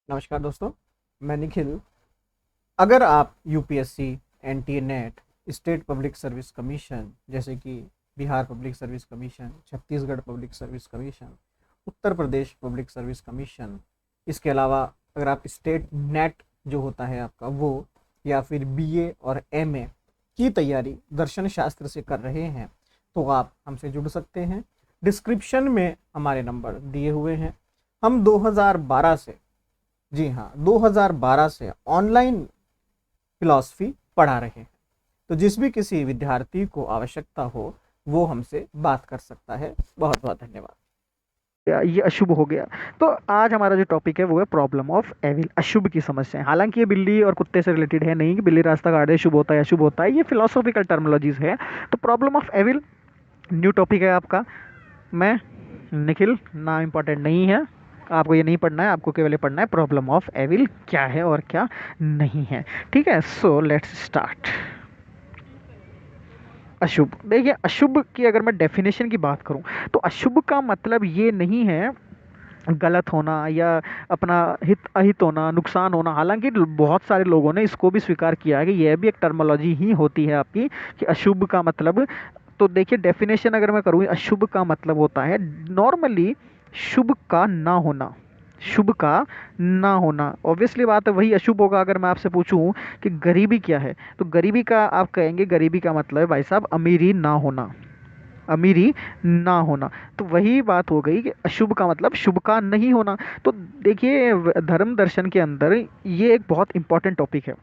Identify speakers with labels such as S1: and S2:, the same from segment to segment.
S1: नमस्कार दोस्तों, मैं निखिल। अगर आप UPSC, NTA NET, state public service commission जैसे कि Bihar public service commission, Chhattisgarh public service commission, Uttar Pradesh public service commission, इसके अलावा अगर आप स्टेट नेट जो होता है आपका वो, या फिर बीए और एमए की तैयारी दर्शन शास्त्र से कर रहे हैं तो आप हमसे जुड़ सकते हैं। डिस्क्रिप्शन में हमारे नंबर दिए हुए हैं। हम 2012 से, जी हाँ, 2012 से ऑनलाइन फिलॉसफी पढ़ा रहे हैं। तो जिस भी किसी विद्यार्थी को आवश्यकता हो वो हमसे बात कर सकता है। बहुत बहुत धन्यवाद।
S2: ये अशुभ हो गया। तो आज हमारा जो टॉपिक है वो है प्रॉब्लम ऑफ एविल, अशुभ की समस्याएं। हालांकि ये बिल्ली और कुत्ते से रिलेटेड है नहीं कि बिल्ली रास्ता काट दे शुभ होता है अशुभ होता है, ये फिलोसॉफिकल टर्मिनोलॉजीज है। तो problem of evil new topic है आपका। मैं निखिल, नाम इंपॉर्टेंट नहीं है, आपको ये नहीं पढ़ना है, आपको केवल ये पढ़ना है प्रॉब्लम ऑफ एविल क्या है और क्या नहीं है। ठीक है, सो लेट्स स्टार्ट। अशुभ, देखिए अशुभ की अगर मैं डेफिनेशन की बात करूं तो अशुभ का मतलब ये नहीं है गलत होना या अपना हित अहित होना, नुकसान होना। हालांकि बहुत सारे लोगों ने इसको भी स्वीकार किया है कि यह भी एक टर्मोलॉजी ही होती है आपकी, कि अशुभ का मतलब। तो देखिए डेफिनेशन अगर मैं करूँ, अशुभ का मतलब होता है नॉर्मली शुभ का ना होना, शुभ का ना होना। ऑब्वियसली बात है वही अशुभ होगा। अगर मैं आपसे पूछूं कि गरीबी क्या है, तो गरीबी का आप कहेंगे गरीबी का मतलब है भाई साहब अमीरी ना होना, अमीरी ना होना। तो वही बात हो गई कि अशुभ का मतलब शुभ का नहीं होना। तो देखिए धर्म दर्शन के अंदर ये एक बहुत इंपॉर्टेंट टॉपिक है,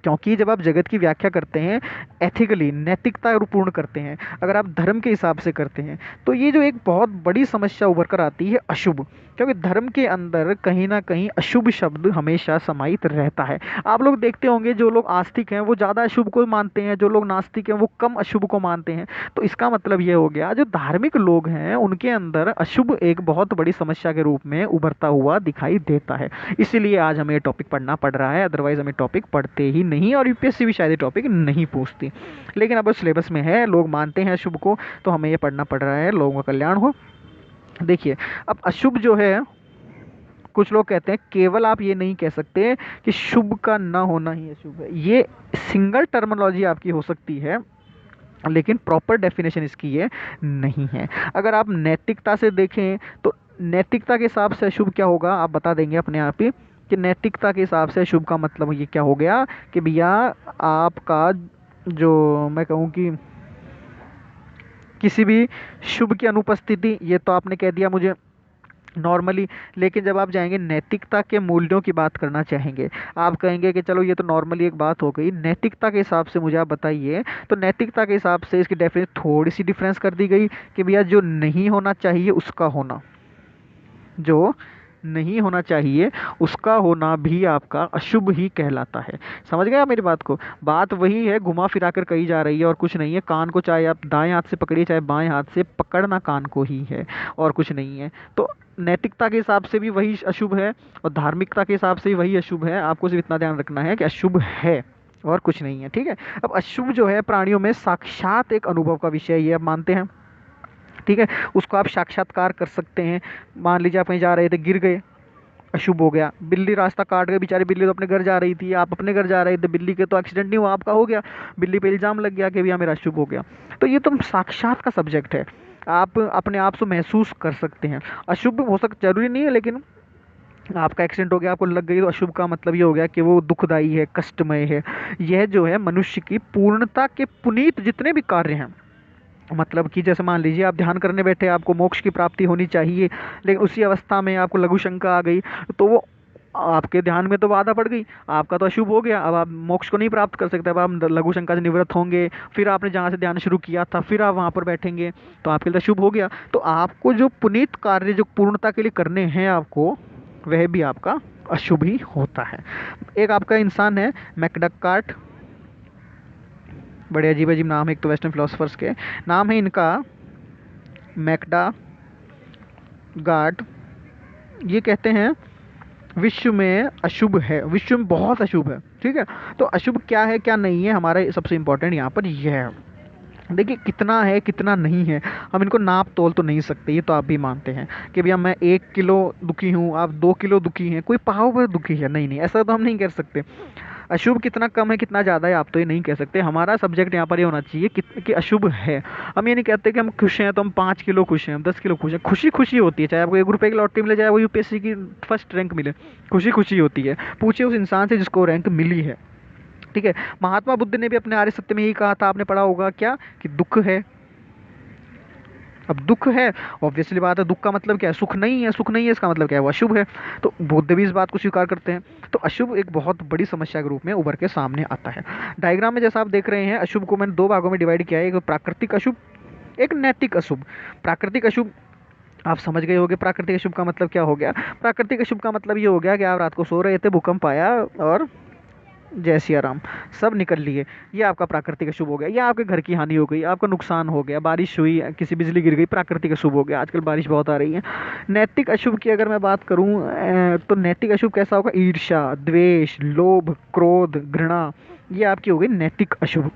S2: क्योंकि जब आप जगत की व्याख्या करते हैं एथिकली, नैतिकता पूर्ण करते हैं, अगर आप धर्म के हिसाब से करते हैं, तो ये जो एक बहुत बड़ी समस्या उभर कर आती है अशुभ। क्योंकि धर्म के अंदर कहीं ना कहीं अशुभ शब्द हमेशा समाहित रहता है। आप लोग देखते होंगे जो लोग आस्तिक हैं वो ज़्यादा अशुभ को मानते हैं, जो लोग नास्तिक हैं वो कम अशुभ को मानते हैं। तो इसका मतलब ये हो गया जो धार्मिक लोग हैं उनके अंदर अशुभ एक बहुत बड़ी समस्या के रूप में उभरता हुआ दिखाई देता है। इसीलिए आज हमें ये टॉपिक पढ़ना पड़ रहा है, अदरवाइज हमें टॉपिक पढ़ते ही नहीं, और यूपीएससी भी शायद ये टॉपिक नहीं पूछती। लेकिन अब सिलेबस में है, लोग मानते हैं अशुभ को, तो हमें ये पढ़ना पड़ रहा है, लोगों का कल्याण हो। देखिए अब अशुभ जो है, कुछ लोग कहते हैं केवल आप ये नहीं कह सकते कि शुभ का ना होना ही अशुभ है। ये सिंगल टर्मिनोलॉजी आपकी हो सकती है, लेकिन प्रॉपर डेफिनेशन इसकी ये नहीं है। अगर आप नैतिकता से देखें तो नैतिकता के हिसाब से अशुभ क्या होगा आप बता देंगे अपने आप ही, कि नैतिकता के हिसाब से अशुभ का मतलब ये क्या हो गया कि भैया आपका जो मैं कहूँ कि किसी भी शुभ की अनुपस्थिति, ये तो आपने कह दिया मुझे नॉर्मली। लेकिन जब आप जाएंगे नैतिकता के मूल्यों की बात करना चाहेंगे, आप कहेंगे कि चलो ये तो नॉर्मली एक बात हो गई, नैतिकता के हिसाब से मुझे आप बताइए। तो नैतिकता के हिसाब से इसकी डेफिनेशन थोड़ी सी डिफरेंस कर दी गई कि भैया जो नहीं होना चाहिए उसका होना, जो नहीं होना चाहिए उसका होना भी आपका अशुभ ही कहलाता है। समझ गए आप मेरी बात को? बात वही है, घुमा फिरा कर कही जा रही है और कुछ नहीं है। कान को चाहे आप दाएं हाथ से पकड़िए चाहे बाएं हाथ से, पकड़ना कान को ही है और कुछ नहीं है। तो नैतिकता के हिसाब से भी वही अशुभ है और धार्मिकता के हिसाब से भी वही अशुभ है। आपको सिर्फ इतना ध्यान रखना है कि अशुभ है और कुछ नहीं है। ठीक है, अब अशुभ जो है प्राणियों में साक्षात एक अनुभव का विषय, ये अब मानते हैं। ठीक है, उसको आप साक्षात्कार कर सकते हैं। मान लीजिए आप कहीं जा रहे थे, गिर गए, अशुभ हो गया। बिल्ली रास्ता काट गई, बेचारी बिल्ली तो अपने घर जा रही थी, आप अपने घर जा रहे थे, बिल्ली के तो एक्सीडेंट नहीं हुआ, आपका हो गया। बिल्ली पे इल्जाम लग गया कि भैया मेरा अशुभ हो गया। तो ये तो साक्षात का सब्जेक्ट है, आप अपने आप से महसूस कर सकते हैं। अशुभ हो सकता जरूरी नहीं है, लेकिन आपका एक्सीडेंट हो गया, आपको लग गई, तो अशुभ का मतलब ये हो गया कि वो दुखदाई है, कष्टमय है। यह जो है मनुष्य की पूर्णता के पुनीत जितने भी कार्य हैं, मतलब कि जैसे मान लीजिए आप ध्यान करने बैठे, आपको मोक्ष की प्राप्ति होनी चाहिए, लेकिन उसी अवस्था में आपको लघु शंका आ गई, तो वो आपके ध्यान में तो बाधा पड़ गई, आपका तो अशुभ हो गया। अब आप मोक्ष को नहीं प्राप्त कर सकते, अब आप लघु शंका से निवृत्त होंगे, फिर आपने जहाँ से ध्यान शुरू किया था फिर आप वहाँ पर बैठेंगे, तो आपके लिए अशुभ हो गया। तो आपको जो पुनीत कार्य जो पूर्णता के लिए करने हैं आपको, वह भी आपका अशुभ ही होता है। एक आपका इंसान है मैकडकार्ट, बड़े अजीब अजीब नाम है, एक तो वेस्टर्न फिलोसफर्स के नाम है इनका, मैकडा गार्ड। ये कहते हैं विश्व में अशुभ है, विश्व में बहुत अशुभ है। ठीक है, तो अशुभ क्या है क्या नहीं है, हमारा सबसे इंपॉर्टेंट यहाँ पर यह है। देखिए कितना है कितना नहीं है, हम इनको नाप तोल तो नहीं सकते, ये तो आप भी मानते हैं कि भैया मैं 1 किलो दुखी हूँ, आप 2 किलो दुखी हैं, कोई पाव भर दुखी है, नहीं नहीं, ऐसा तो हम नहीं कर सकते। अशुभ कितना कम है कितना ज़्यादा है आप तो ये नहीं कह सकते। हमारा सब्जेक्ट यहाँ पर ये होना चाहिए कि अशुभ है। हम ये नहीं कहते कि हम खुश हैं तो हम 5 किलो खुश हैं, हम 10 किलो खुश हैं। खुशी खुशी होती है, चाहे आपको 1 रुपए की लॉटरी मिले, चाहे वो यूपीएससी की फर्स्ट रैंक मिले, खुशी खुशी होती है। पूछिए उस इंसान से जिसको रैंक मिली है, ठीक है। महात्मा बुद्ध ने भी अपने आर्य सत्य में यही कहा था, आपने पढ़ा होगा क्या, कि दुख है। अब दुख है, ऑब्वियसली बात है, दुख का मतलब क्या है, सुख नहीं है, सुख नहीं है इसका मतलब क्या है, वो अशुभ है। तो बुद्ध भी इस बात को स्वीकार करते हैं। तो अशुभ एक बहुत बड़ी समस्या के रूप में उभर के सामने आता है। डायग्राम में जैसा आप देख रहे हैं, अशुभ को मैंने 2 भागों में डिवाइड किया है, एक प्राकृतिक अशुभ, एक नैतिक अशुभ। प्राकृतिक अशुभ आप समझ गए होंगे, प्राकृतिक अशुभ का मतलब क्या हो गया। प्राकृतिक अशुभ का मतलब ये हो गया कि आप रात को सो रहे थे, भूकंप आया और जय सिया राम, सब निकल लिए, ये आपका प्राकृतिक अशुभ हो गया। या आपके घर की हानि हो गई, आपका नुकसान हो गया, बारिश हुई, किसी बिजली गिर गई, प्राकृतिक अशुभ हो गया। आजकल बारिश बहुत आ रही है। नैतिक अशुभ की अगर मैं बात करूं, तो नैतिक अशुभ कैसा होगा, ईर्ष्या, द्वेष, लोभ, क्रोध, घृणा, ये आपकी हो गई नैतिक अशुभ।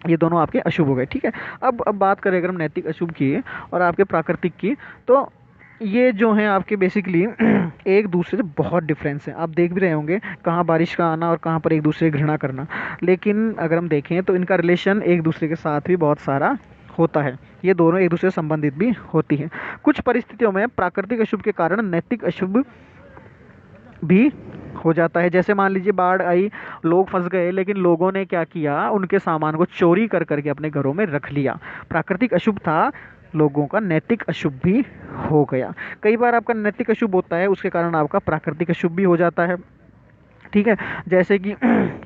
S2: ये दोनों आपके अशुभ हो गए, ठीक है। अब बात करें अगर हम नैतिक अशुभ की और आपके प्राकृतिक की, तो ये जो हैं आपके बेसिकली एक दूसरे से बहुत डिफरेंस है। आप देख भी रहे होंगे कहाँ बारिश का आना और कहाँ पर एक दूसरे की घृणा करना। लेकिन अगर हम देखें तो इनका रिलेशन एक दूसरे के साथ भी बहुत सारा होता है, ये दोनों एक दूसरे से संबंधित भी होती हैं। कुछ परिस्थितियों में प्राकृतिक अशुभ के कारण नैतिक अशुभ भी हो जाता है। जैसे मान लीजिए बाढ़ आई, लोग फंस गए, लेकिन लोगों ने क्या किया, उनके सामान को चोरी कर करके अपने घरों में रख लिया। प्राकृतिक अशुभ था, लोगों का नैतिक अशुभ भी हो गया। कई बार आपका नैतिक अशुभ होता है, उसके कारण आपका प्राकृतिक अशुभ भी हो जाता है, ठीक है। जैसे कि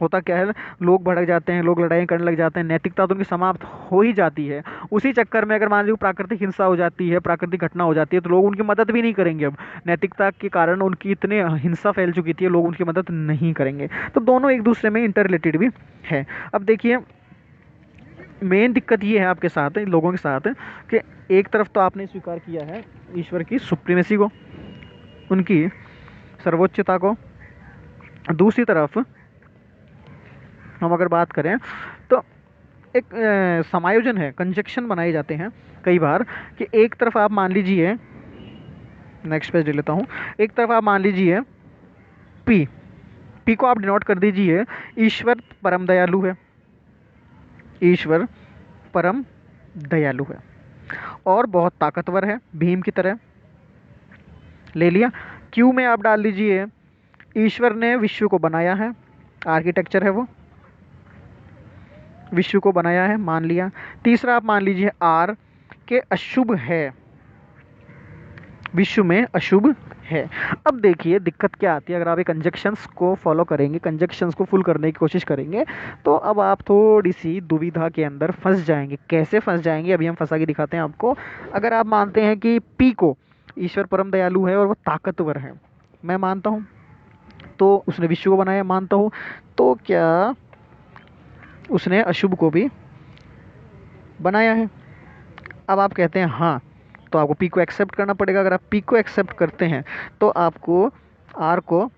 S2: होता क्या है, लोग भड़क जाते हैं, लोग लड़ाई करने लग जाते हैं, नैतिकता तो उनकी समाप्त हो ही जाती है। उसी चक्कर में अगर मान लीजिए प्राकृतिक हिंसा हो जाती है, प्राकृतिक घटना हो जाती है, तो लोग उनकी मदद भी नहीं करेंगे। अब नैतिकता के कारण उनकी इतने हिंसा फैल चुकी थी, लोग उनकी मदद नहीं करेंगे। तो दोनों एक दूसरे में इंटर रिलेटेड भी है। अब देखिए मेन दिक्कत ये है आपके साथ, इन लोगों के साथ, कि एक तरफ तो आपने स्वीकार किया है ईश्वर की सुप्रीमेसी को, उनकी सर्वोच्चता को। दूसरी तरफ हम अगर बात करें तो एक समायोजन है, कंजक्शन बनाए जाते हैं कई बार, कि एक तरफ आप मान लीजिए, नेक्स्ट पेज ले लेता हूँ, एक तरफ आप मान लीजिए पी, पी को आप डिनोट कर दीजिए, ईश्वर परम दयालु है, ईश्वर परम दयालु है और बहुत ताकतवर है, भीम की तरह, ले लिया। क्यू में आप डाल दीजिए, ईश्वर ने विश्व को बनाया है, आर्किटेक्चर है वो, विश्व को बनाया है, मान लिया। तीसरा आप मान लीजिए आर के अशुभ है, विश्व में अशुभ है। अब देखिए दिक्कत क्या आती है, अगर आप ये कंजक्शंस को फॉलो करेंगे, कंजक्शंस को फुल करने की कोशिश करेंगे, तो अब आप थोड़ी सी दुविधा के अंदर फंस जाएंगे। कैसे फंस जाएंगे, अभी हम फंसा के दिखाते हैं आपको। अगर आप मानते हैं कि पी को ईश्वर परम दयालु है और वो ताकतवर है, मैं मानता हूँ, तो उसने विश्व को बनाया, मानता हूँ, तो क्या उसने अशुभ को भी बनाया है? अब आप कहते हैं हाँ, तो आपको पी को एक्सेप्ट करना पड़ेगा। अगर आप पी को एक्सेप्ट करते हैं तो आपको आर को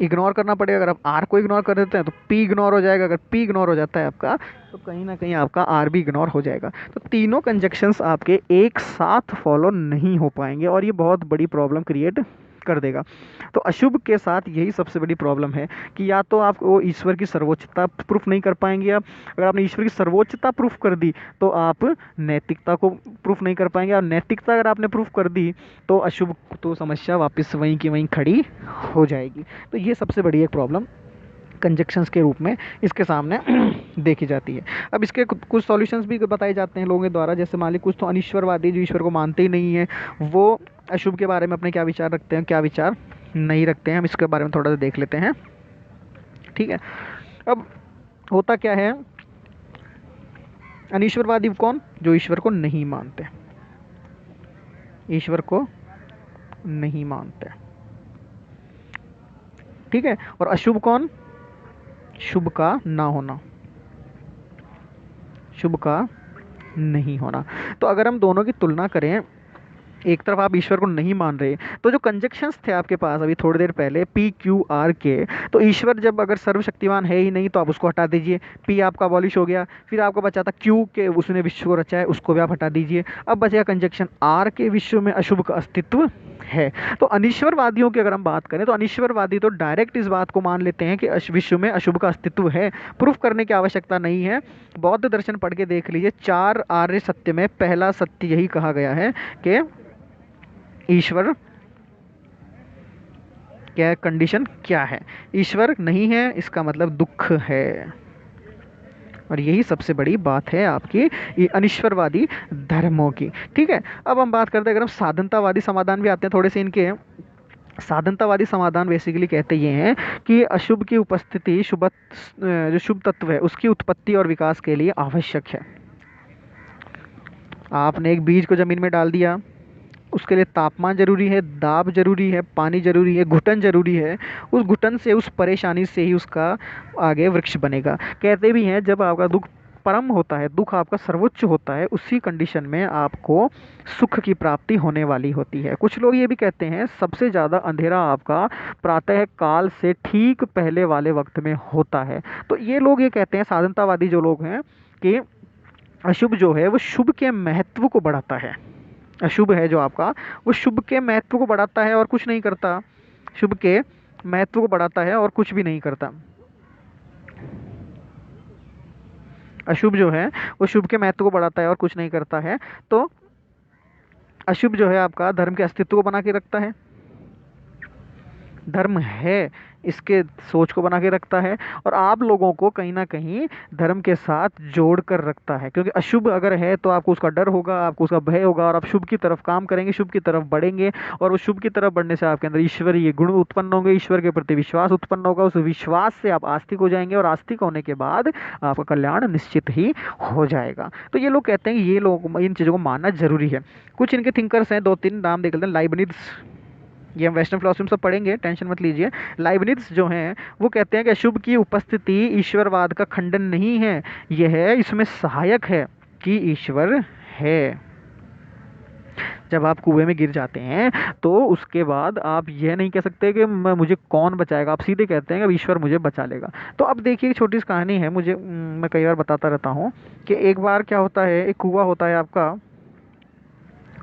S2: इग्नोर करना पड़ेगा। अगर आप आर को इग्नोर कर देते हैं तो पी इग्नोर हो जाएगा। अगर पी इग्नोर हो जाता है आपका, तो कहीं ना कहीं आपका आर भी इग्नोर हो जाएगा। तो तीनों कंजक्शंस आपके एक साथ फॉलो नहीं हो पाएंगे और ये बहुत बड़ी प्रॉब्लम क्रिएट कर देगा। तो अशुभ के साथ यही सबसे बड़ी प्रॉब्लम है कि या तो आप वो ईश्वर की सर्वोच्चता प्रूफ नहीं कर पाएंगे। आप अगर आपने ईश्वर की सर्वोच्चता प्रूफ कर दी तो आप नैतिकता को प्रूफ नहीं कर पाएंगे, और नैतिकता अगर आपने प्रूफ कर दी तो अशुभ, तो समस्या वापस वहीं की वहीं खड़ी हो जाएगी। तो ये सबसे बड़ी एक प्रॉब्लम कंजक्शंस के रूप में इसके सामने देखी जाती है। अब इसके कुछ सॉल्यूशंस भी बताए जाते हैं लोगों के द्वारा। जैसे मान लीजिए कुछ तो अनिश्वरवादी जो ईश्वर को मानते ही नहीं है, वो अशुभ के बारे में अपने क्या विचार रखते हैं, क्या विचार नहीं रखते हैं, हम इसके बारे में थोड़ा सा देख लेते हैं, ठीक है। अब होता क्या है, अनिश्वरवादी कौन, जो ईश्वर को नहीं मानते, ईश्वर को नहीं मानते, ठीक है। और अशुभ कौन, शुभ का ना होना, शुभ का नहीं होना। तो अगर हम दोनों की तुलना करें एक तरफ आप ईश्वर को नहीं मान रहे, तो जो कंजक्शंस थे आपके पास अभी थोड़ी देर पहले पी क्यू आर के, तो ईश्वर जब अगर सर्वशक्तिमान है ही नहीं तो आप उसको हटा दीजिए, पी आपका अबॉलिश हो गया, फिर आपका बचा था क्यू के उसने विश्व को रचा है, उसको भी आप हटा दीजिए, अब बचेगा कंजक्शन आर के, विश्व में अशुभ का अस्तित्व है। तो अनिश्वरवादियों की अगर हम बात करें तो अनिश्वरवादी तो डायरेक्ट इस बात को मान लेते हैं कि विश्व में अशुभ का अस्तित्व है, प्रूफ करने की आवश्यकता नहीं है। बौद्ध दर्शन पढ़ के देख लीजिए, 4 आर्य सत्य में पहला सत्य यही कहा गया है कि ईश्वर क्या कंडीशन क्या है, ईश्वर नहीं है इसका मतलब दुख है, और यही सबसे बड़ी बात है आपकी ये अनिश्वरवादी धर्मों की। ठीक है, अब हम बात करते हैं, अगर हम साधनतावादी समाधान भी आते हैं थोड़े से इनके। साधनतावादी समाधान बेसिकली कहते ये हैं कि अशुभ की उपस्थिति जो शुभ तत्व है उसकी उत्पत्ति और विकास के लिए आवश्यक है। आपने एक बीज को जमीन में डाल दिया, उसके लिए तापमान जरूरी है, दाब जरूरी है, पानी जरूरी है, घुटन जरूरी है, उस घुटन से उस परेशानी से ही उसका आगे वृक्ष बनेगा। कहते भी हैं जब आपका दुख परम होता है, दुख आपका सर्वोच्च होता है, उसी कंडीशन में आपको सुख की प्राप्ति होने वाली होती है। कुछ लोग ये भी कहते हैं सबसे ज़्यादा अंधेरा आपका प्रातः काल से ठीक पहले वाले वक्त में होता है। तो ये लोग ये कहते हैं, साधनतावादी जो लोग हैं, कि अशुभ जो है वो शुभ के महत्व को बढ़ाता है। अशुभ है जो आपका वो शुभ के महत्व को बढ़ाता है और कुछ नहीं करता, शुभ के महत्व को बढ़ाता है और कुछ भी नहीं करता। अशुभ जो है वो शुभ के महत्व को बढ़ाता है और कुछ नहीं करता है। तो अशुभ जो है आपका धर्म के अस्तित्व को बना के रखता है, धर्म है इसके सोच को बना के रखता है, और आप लोगों को कहीं ना कहीं धर्म के साथ जोड़ कर रखता है, क्योंकि अशुभ अगर है तो आपको उसका डर होगा, आपको उसका भय होगा, और आप शुभ की तरफ काम करेंगे, शुभ की तरफ बढ़ेंगे, और उस शुभ की तरफ बढ़ने से आपके अंदर ईश्वरीय गुण उत्पन्न होंगे, ईश्वर के प्रति विश्वास उत्पन्न होगा, उस विश्वास से आप आस्तिक हो जाएंगे, और आस्तिक होने के बाद आपका कल्याण निश्चित ही हो जाएगा। तो ये लोग कहते हैं कि ये लोग इन चीज़ों को मानना जरूरी है। कुछ इनके थिंकर्स हैं, 2-3 नाम देख लेते हैं। लाइबनिट्ज, ये हम वेस्टर्न फिलोसफी में सब पढ़ेंगे, टेंशन मत लीजिए। लाइबनिट्ज जो हैं वो कहते हैं कि अशुभ की उपस्थिति ईश्वरवाद का खंडन नहीं है, यह है इसमें सहायक है कि ईश्वर है। जब आप कुएं में गिर जाते हैं तो उसके बाद आप यह नहीं कह सकते कि मुझे कौन बचाएगा, आप सीधे कहते हैं कि अब ईश्वर मुझे बचा लेगा। तो अब देखिए एक छोटी सी कहानी है, मैं कई बार बताता रहता हूँ कि एक बार क्या होता है, एक कुआं होता है आपका,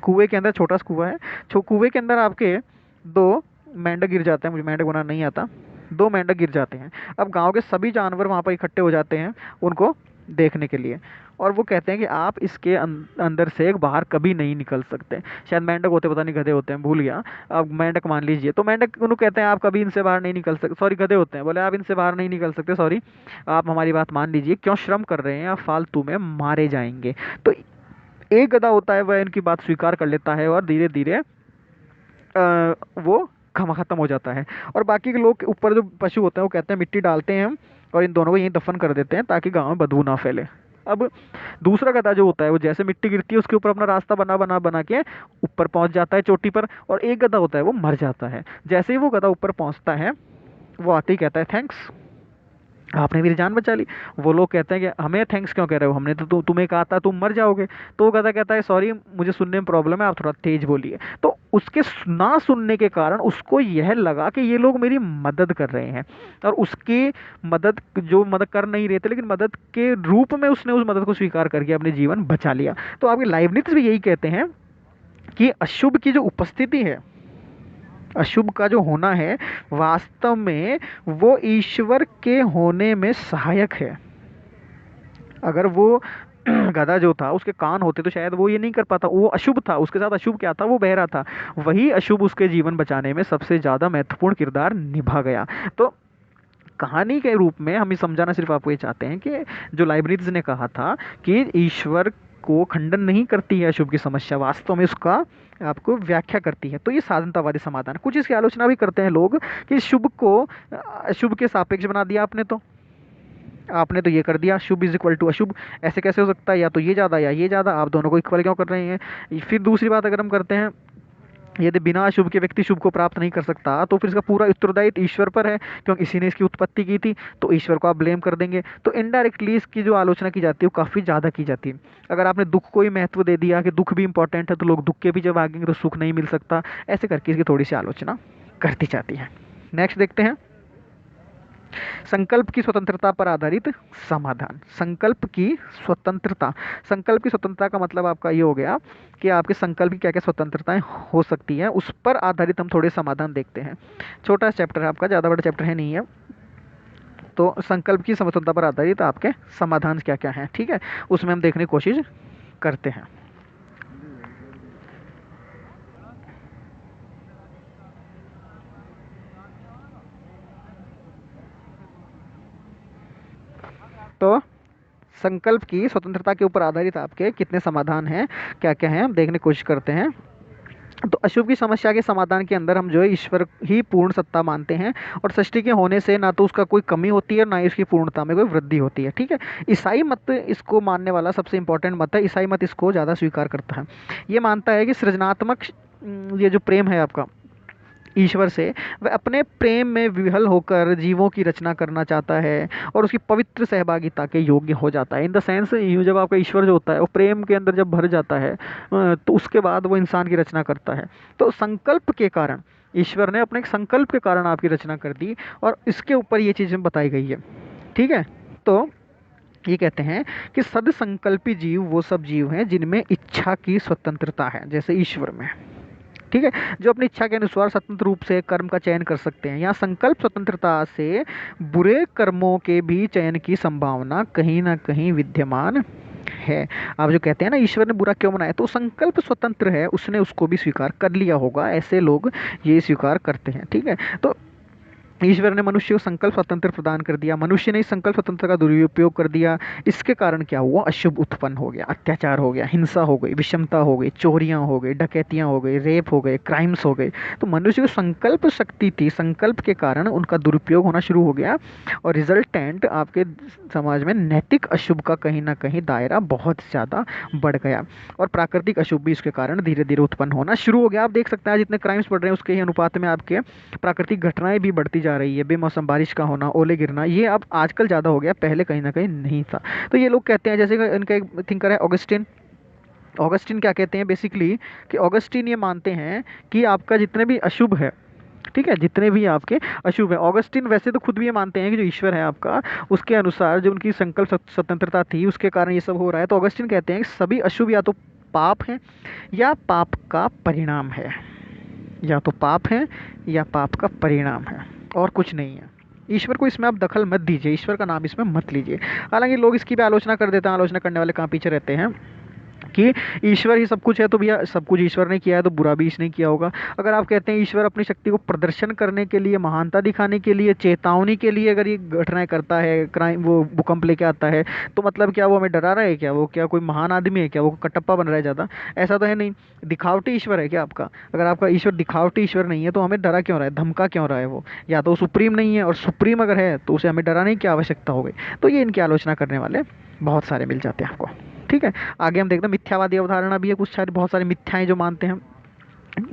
S2: कुएं के अंदर छोटा सा कुआं है, कुएं के अंदर आपके 2 मेंढक गिर जाते हैं, मुझे मेंढक बनाना नहीं आता, 2 मेंढक गिर जाते हैं। अब गांव के सभी जानवर वहाँ पर इकट्ठे हो जाते हैं उनको देखने के लिए, और वो कहते हैं कि आप इसके अंदर से बाहर कभी नहीं निकल सकते। शायद मेंढक होते, पता नहीं गधे होते हैं, भूल गया। अब मेंढक मान लीजिए, तो मेंढक उन्होंने कहते हैं आप कभी इनसे बाहर नहीं निकल सकते, सॉरी गधे होते हैं, बोले आप इनसे बाहर नहीं निकल सकते, सॉरी आप हमारी बात मान लीजिए, क्यों श्रम कर रहे हैं, आप फालतू में मारे जाएंगे। तो एक गधा होता है वह इनकी बात स्वीकार कर लेता है, और धीरे धीरे वो खत्म हो जाता है, और बाकी के लोग ऊपर जो पशु होते हैं वो कहते हैं मिट्टी डालते हैं हम और इन दोनों को यहीं दफन कर देते हैं ताकि गांव में बदबू ना फैले। अब दूसरा गधा जो होता है वो जैसे मिट्टी गिरती है उसके ऊपर अपना रास्ता बना के ऊपर पहुंच जाता है चोटी पर, और एक गधा होता है वो मर जाता है। जैसे ही वो गधा ऊपर पहुंचता है वो आते ही कहता है थैंक्स, आपने मेरी जान बचा ली। वो लोग कहते हैं कि हमें थैंक्स क्यों कह रहे हो, हमने तो तुम्हें कहा था तुम मर जाओगे। तो वो गधा कहता है सॉरी मुझे सुनने में प्रॉब्लम है, आप थोड़ा तेज बोलिए। तो उसके ना सुनने के कारण उसको यह लगा कि ये लोग मेरी मदद कर रहे हैं, और उसकी मदद जो मदद कर नहीं रहे थे लेकिन मदद के रूप में उसने उस मदद को स्वीकार करके अपने जीवन बचा लिया। तो आपके लाइबनिट्ज भी यही कहते हैं कि अशुभ की जो उपस्थिति है, अशुभ का जो होना है वास्तव में वो ईश्वर के होने में सहायक है। अगर वो गधा जो था उसके कान होते तो शायद वो ये नहीं कर पाता, वो अशुभ था, उसके साथ अशुभ क्या था, वो बहरा था, वही अशुभ उसके जीवन बचाने में सबसे ज़्यादा महत्वपूर्ण किरदार निभा गया। तो कहानी के रूप में हम ये समझाना सिर्फ आपको ये चाहते हैं कि जो लाइब्रेरीज ने कहा था कि ईश्वर को खंडन नहीं करती है अशुभ की समस्या, वास्तव में उसका आपको व्याख्या करती है। तो ये साधनतावादी समाधान। कुछ इसकी आलोचना भी करते हैं लोग कि शुभ को अशुभ के सापेक्ष बना दिया आपने तो ये कर दिया, शुभ इज इक्वल टू अशुभ, ऐसे कैसे हो सकता है, या तो ये ज़्यादा या ये ज़्यादा, आप दोनों को इक्वल क्यों कर रहे हैं। फिर दूसरी बात अगर हम करते हैं यदि बिना अशुभ के व्यक्ति शुभ को प्राप्त नहीं कर सकता तो फिर इसका पूरा उत्तरदायित्व ईश्वर पर है, क्योंकि इसी ने इसकी उत्पत्ति की थी, तो ईश्वर को आप ब्लेम कर देंगे। तो इनडायरेक्टली इसकी जो आलोचना की जाती है वो काफ़ी ज़्यादा की जाती है। अगर आपने दुख को ही महत्व दे दिया कि दुख भी इंपॉर्टेंट है, तो लोग दुख के भी जब भागेंगे तो सुख नहीं मिल सकता, ऐसे करके इसकी थोड़ी सी आलोचना करती जाती है। नेक्स्ट देखते हैं, संकल्प की स्वतंत्रता पर आधारित समाधान। संकल्प की स्वतंत्रता का मतलब आपका ये हो गया कि आपके संकल्प की क्या क्या स्वतंत्रताएं हो सकती हैं, उस पर आधारित हम थोड़े समाधान देखते हैं। छोटा चैप्टर है आपका, ज़्यादा बड़ा चैप्टर है नहीं है। तो संकल्प की स्वतंत्रता पर आधारित आपके समाधान क्या क्या हैं, ठीक है, उसमें हम देखने की कोशिश करते हैं। तो संकल्प की स्वतंत्रता के ऊपर आधारित आपके कितने समाधान हैं, क्या क्या हैं, हम देखने की कोशिश करते हैं। तो अशुभ की समस्या के समाधान के अंदर हम जो है ईश्वर ही पूर्ण सत्ता मानते हैं, और सृष्टि के होने से ना तो उसका कोई कमी होती है, ना ही उसकी पूर्णता में कोई वृद्धि होती है, ठीक है। ईसाई मत इसको मानने वाला सबसे इंपॉर्टेंट मत है, ईसाई मत इसको ज़्यादा स्वीकार करता है। ये मानता है कि सृजनात्मक ये जो प्रेम है आपका ईश्वर से, वह अपने प्रेम में विह्वल होकर जीवों की रचना करना चाहता है और उसकी पवित्र सहभागिता के योग्य हो जाता है। इन द सेंस, यूँ जब आपका ईश्वर जो होता है वो प्रेम के अंदर जब भर जाता है, तो उसके बाद वो इंसान की रचना करता है। तो संकल्प के कारण ईश्वर ने अपने एक संकल्प के कारण आपकी रचना कर दी, और इसके ऊपर ये चीज़ें बताई गई है, ठीक है। तो ये कहते हैं कि सद संकल्पी जीव वो सब जीव हैं जिनमें इच्छा की स्वतंत्रता है, जैसे ईश्वर में, ठीक है, जो अपनी इच्छा के अनुसार स्वतंत्र रूप से कर्म का चयन कर सकते हैं। यहाँ संकल्प स्वतंत्रता से बुरे कर्मों के भी चयन की संभावना कहीं ना कहीं विद्यमान है। आप जो कहते हैं ना ईश्वर ने बुरा क्यों बनाया, तो संकल्प स्वतंत्र है, उसने उसको भी स्वीकार कर लिया होगा, ऐसे लोग ये स्वीकार करते हैं, ठीक है। तो ईश्वर ने मनुष्य को संकल्प स्वतंत्र प्रदान कर दिया, मनुष्य ने इस संकल्प स्वतंत्र का दुरुपयोग कर दिया, इसके कारण क्या हुआ, अशुभ उत्पन्न हो गया, अत्याचार हो गया, हिंसा हो गई, विषमता हो गई, चोरियां हो गई, डकैतियां हो गई, रेप हो गए, क्राइम्स हो गए। तो मनुष्य को संकल्प शक्ति थी, संकल्प के कारण उनका दुरुपयोग होना शुरू हो गया, और रिजल्टेंट आपके समाज में नैतिक अशुभ का कहीं ना कहीं दायरा बहुत ज़्यादा बढ़ गया, और प्राकृतिक अशुभ भी इसके कारण धीरे धीरे उत्पन्न होना शुरू हो गया। आप देख सकते हैं जितने क्राइम्स बढ़ रहे हैं उसके ही अनुपात में आपके प्राकृतिक घटनाएं भी बढ़ती जा रही है, बेमौसम बारिश का होना, ओले गिरना, ये अब आजकल ज़्यादा हो गया, पहले कहीं ना कहीं नहीं था। तो ये लोग कहते हैं, जैसे कि इनका एक थिंकर है ऑगस्टिन, ऑगस्टिन क्या कहते हैं बेसिकली, कि ऑगस्टिन ये मानते हैं कि आपका जितने भी अशुभ है, ठीक है, जितने भी आपके अशुभ है, ऑगस्टिन वैसे तो खुद भी ये मानते हैं कि जो ईश्वर है आपका, उसके अनुसार जो उनकी संकल्प स्वतंत्रता थी उसके कारण ये सब हो रहा है। तो ऑगस्टिन कहते हैं कि सभी अशुभ या तो पाप है या पाप का परिणाम है, या तो पाप है या पाप का परिणाम है, और कुछ नहीं है। ईश्वर को इसमें आप दखल मत दीजिए, ईश्वर का नाम इसमें मत लीजिए। हालांकि लोग इसकी भी आलोचना कर देते हैं, आलोचना करने वाले कहाँ पीछे रहते हैं कि ईश्वर ही सब कुछ है, तो भैया सब कुछ ईश्वर ने किया है तो बुरा भी इसने किया होगा। अगर आप कहते हैं ईश्वर अपनी शक्ति को प्रदर्शन करने के लिए, महानता दिखाने के लिए, चेतावनी के लिए अगर ये घटनाएं करता है, क्राइम, वो भूकंप लेके आता है, तो मतलब क्या वो हमें डरा रहा है क्या, वो क्या कोई महान आदमी है क्या, वो कटप्पा बन रहा है ज़्यादा, ऐसा तो है नहीं। दिखावटी ईश्वर है क्या आपका, अगर आपका ईश्वर दिखावटी ईश्वर नहीं है तो हमें डरा क्यों रहा है, धमका क्यों रहा है वो, या तो सुप्रीम नहीं है, और सुप्रीम अगर है तो उसे हमें डराने की आवश्यकता हो गई। तो ये इनकी आलोचना करने वाले बहुत सारे मिल जाते हैं आपको, ठीक है। आगे हम देखते हैं मिथ्यावादी अवधारणा भी है, कुछ सारी बहुत सारी मिथ्याएं जो मानते हैं,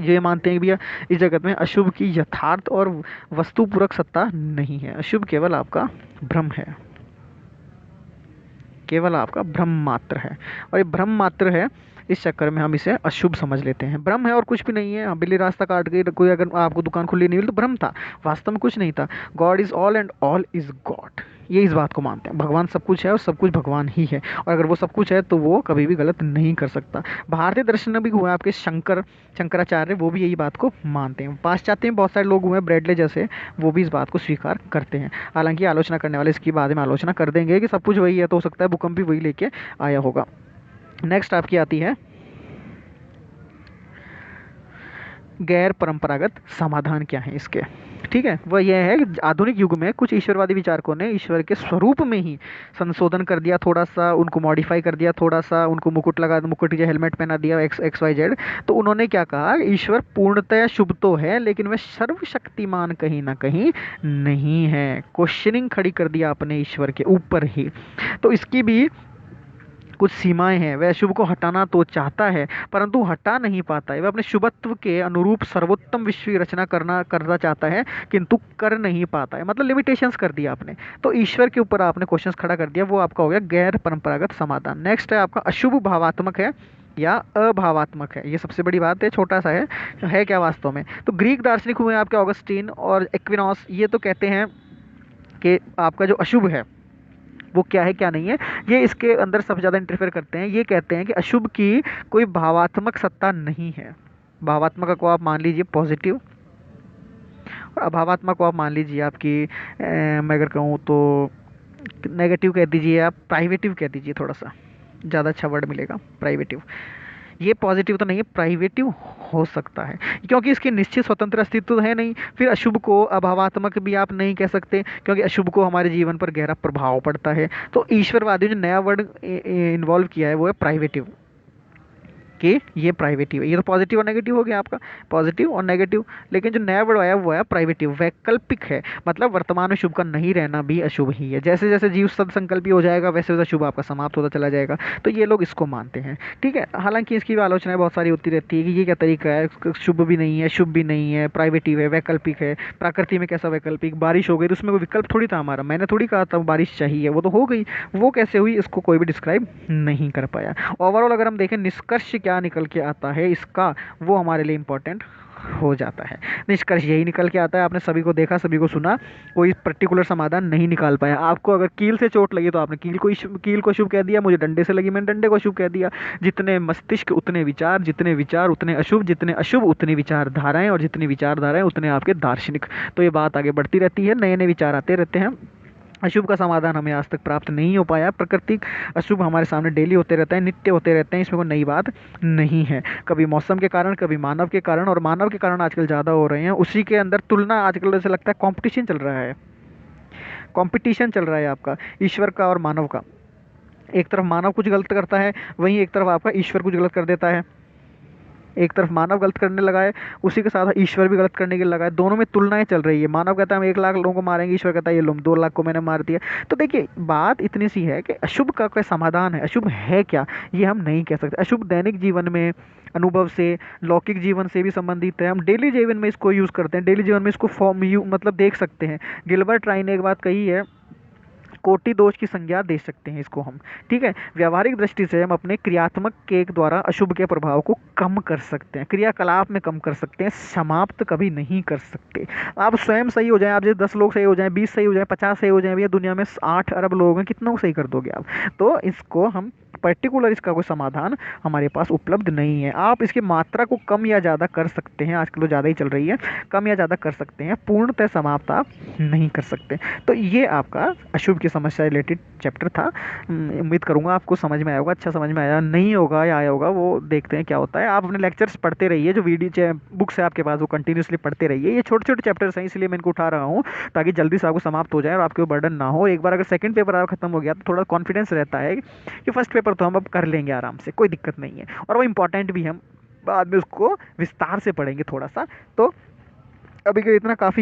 S2: ये मानते हैं कि भैया इस जगत में अशुभ की यथार्थ और वस्तुपूरक सत्ता नहीं है, अशुभ केवल आपका भ्रम है, केवल आपका भ्रम मात्र है, और ये भ्रम मात्र है, इस चक्कर में हम इसे अशुभ समझ लेते हैं। भ्रम है और कुछ भी नहीं है, हाँ, बिल्ली रास्ता काट गई, कोई अगर आपको दुकान खुली नहीं मिली तो भ्रम था, वास्तव में कुछ नहीं था। God is all and all is God, ये इस बात को मानते हैं, भगवान सब कुछ है और सब कुछ भगवान ही है, और अगर वो सब कुछ है तो वो कभी भी गलत नहीं कर सकता। भारतीय दर्शन में भी हुआ आपके शंकराचार्य, वो भी यही बात को मानते हैं। पाश्चात्य में बहुत सारे लोग हुए, ब्रेडले जैसे, वो भी इस बात को स्वीकार करते हैं। हालांकि आलोचना करने वाले इसकी बाद में आलोचना कर देंगे कि सब कुछ वही है, तो हो सकता है भूकंप भी वही लेके आया होगा। नेक्स्ट आपकी आती है गैर परंपरागत समाधान क्या है इसके, ठीक है। वह यह है कि आधुनिक युग में कुछ ईश्वरवादी विचारकों ने ईश्वर के स्वरूप में ही संशोधन कर दिया, थोड़ा सा उनको मॉडिफाई कर दिया, थोड़ा सा उनको मुकुट या हेलमेट पहना दिया, एक्स वाई जेड। तो उन्होंने क्या कहा, ईश्वर पूर्णतया शुभ तो है लेकिन वह सर्वशक्तिमान कहीं ना कहीं नहीं है, क्वेश्चनिंग खड़ी कर दिया अपने ईश्वर के ऊपर ही। तो इसकी भी कुछ सीमाएं हैं, वह अशुभ को हटाना तो चाहता है परंतु हटा नहीं पाता है। वह अपने शुभत्व के अनुरूप सर्वोत्तम विश्व की रचना करना चाहता है किंतु कर नहीं पाता है। मतलब लिमिटेशंस कर दिया आपने। तो ईश्वर के ऊपर आपने क्वेश्चंस खड़ा कर दिया, वो आपका हो गया गैर परंपरागत समाधान। नेक्स्ट है आपका अशुभ भावात्मक है या अभावात्मक है। ये सबसे बड़ी बात है, छोटा सा है क्या वास्तव में। तो ग्रीक दार्शनिक हुए आपके ऑगस्टीन और एक्विनॉस, ये तो कहते हैं कि आपका जो अशुभ है वो क्या है क्या नहीं है, ये इसके अंदर सबसे ज़्यादा इंटरफेयर करते हैं। ये कहते हैं कि अशुभ की कोई भावात्मक सत्ता नहीं है। भावात्मक को आप मान लीजिए पॉजिटिव, और अभावात्मक को आप मान लीजिए आपकी मैं अगर कहूँ तो नेगेटिव कह दीजिए, आप प्राइवेटिव कह दीजिए, थोड़ा सा ज़्यादा अच्छा वर्ड मिलेगा प्राइवेटिव। ये पॉजिटिव तो नहीं है, प्राइवेटिव हो सकता है क्योंकि इसकी निश्चित स्वतंत्र अस्तित्व तो है नहीं। फिर अशुभ को अभावात्मक भी आप नहीं कह सकते क्योंकि अशुभ को हमारे जीवन पर गहरा प्रभाव पड़ता है। तो ईश्वरवादियों ने नया वर्ड इन्वॉल्व किया है, वो है प्राइवेटिव, कि ये प्राइवेटिव है। ये तो पॉजिटिव और नेगेटिव हो गया आपका, पॉजिटिव और नेगेटिव। लेकिन जो नया वर्ड आया वो है प्राइवेटिव, वैकल्पिक है। मतलब वर्तमान में शुभ का नहीं रहना भी अशुभ ही है। जैसे जैसे जीव सदसंकल्पी हो जाएगा वैसे वैसे शुभ आपका समाप्त होता चला जाएगा। तो ये लोग इसको मानते हैं, ठीक है। हालांकि इसकी भी आलोचनाएं बहुत सारी होती रहती है कि ये क्या तरीका है, शुभ भी नहीं है, शुभ भी नहीं है, प्राइवेटिव है, वैकल्पिक है। प्रकृति में कैसा वैकल्पिक, बारिश हो गई तो उसमें कोई विकल्प थोड़ी था हमारा, मैंने थोड़ी कहा था बारिश चाहिए, वो तो हो गई। वो कैसे हुई इसको कोई भी डिस्क्राइब नहीं कर पाया। ओवरऑल अगर हम देखें निष्कर्ष क्या निकल के आता है इसका, वो हमारे लिए इंपॉर्टेंट हो जाता है। निष्कर्ष यही निकल के आता है, आपने सभी को देखा, सभी को सुना, कोई पर्टिकुलर समाधान नहीं निकाल पाया। आपको अगर कील से चोट लगी तो आपने कील को शुभ कह दिया, मुझे डंडे से लगी मैंने डंडे को शुभ कह दिया। जितने मस्तिष्क उतने विचार, जितने विचार उतने अशुभ, जितने अशुभ उतनी विचारधाराएं, और जितनी विचारधाराएं उतने आपके दार्शनिक। तो ये बात आगे बढ़ती रहती है, नए नए विचार आते रहते हैं। अशुभ का समाधान हमें आज तक प्राप्त नहीं हो पाया। प्राकृतिक अशुभ हमारे सामने डेली होते रहते हैं, नित्य होते रहते हैं, इसमें कोई नई बात नहीं है। कभी मौसम के कारण, कभी मानव के कारण, और मानव के कारण आजकल ज़्यादा हो रहे हैं। उसी के अंदर तुलना आजकल जैसे लगता है कंपटीशन चल रहा है, कंपटीशन चल रहा है आपका ईश्वर का और मानव का। एक तरफ मानव कुछ गलत करता है, वहीं एक तरफ आपका ईश्वर कुछ गलत कर देता है। एक तरफ मानव गलत करने लगा है, उसी के साथ ईश्वर भी गलत करने के लिए लगा है। दोनों में तुलनाएं चल रही है। मानव कहता है हम 1 लाख लोगों को मारेंगे, ईश्वर कहता है ये लो 2 लाख को मैंने मार दिया। तो देखिए बात इतनी सी है कि अशुभ का कोई समाधान है, अशुभ है क्या ये हम नहीं कह सकते। अशुभ दैनिक जीवन में, अनुभव से, लौकिक जीवन से भी संबंधित है। हम डेली जीवन में इसको यूज़ करते हैं, डेली जीवन में इसको मतलब देख सकते हैं। गिलबर्ट राय ने एक बात कही है, कोटि दोष की संज्ञा दे सकते हैं इसको हम, ठीक है। व्यावहारिक दृष्टि से हम अपने क्रियात्मक के द्वारा अशुभ के प्रभाव को कम कर सकते हैं, क्रियाकलाप में कम कर सकते हैं, समाप्त कभी नहीं कर सकते। आप स्वयं सही हो जाए, आप जैसे 10 लोग सही हो जाएं, 20 सही हो जाएं, 50 सही हो जाएं, भैया दुनिया में 8 अरब लोग हैं, कितना को सही कर दोगे आप। तो इसको हम पर्टिकुलर, इसका कोई समाधान हमारे पास उपलब्ध नहीं है। आप इसकी मात्रा को कम या ज़्यादा कर सकते हैं, आजकल तो ज़्यादा ही चल रही है, कम या ज़्यादा कर सकते हैं, पूर्णतः समाप्त आप नहीं कर सकते। तो ये आपका अशुभ की समस्या रिलेटेड चैप्टर था। उम्मीद करूंगा आपको समझ में आया होगा। अच्छा समझ में आया नहीं होगा या आया होगा वो देखते हैं क्या होता है। आप अपने लेक्चर्स पढ़ते रहिए, जो वीडियो बुक्स है आपके पास वो कंटिन्यूसली पढ़ते रहिए। ये छोटे छोटे चैप्टर्स हैं इसलिए मैं इनको उठा रहा हूँ ताकि जल्दी से आपको समाप्त हो जाए और आपके बर्डन ना हो। एक बार अगर सेकंड पेपर आपका खत्म हो गया तो थोड़ा कॉन्फिडेंस रहता है कि फर्स्ट पेपर तो हम अब कर लेंगे आराम से, कोई दिक्कत नहीं है, और वो इंपॉर्टेंट भी हम बाद में उसको विस्तार से पढ़ेंगे थोड़ा सा। तो अभी के इतना काफ़ी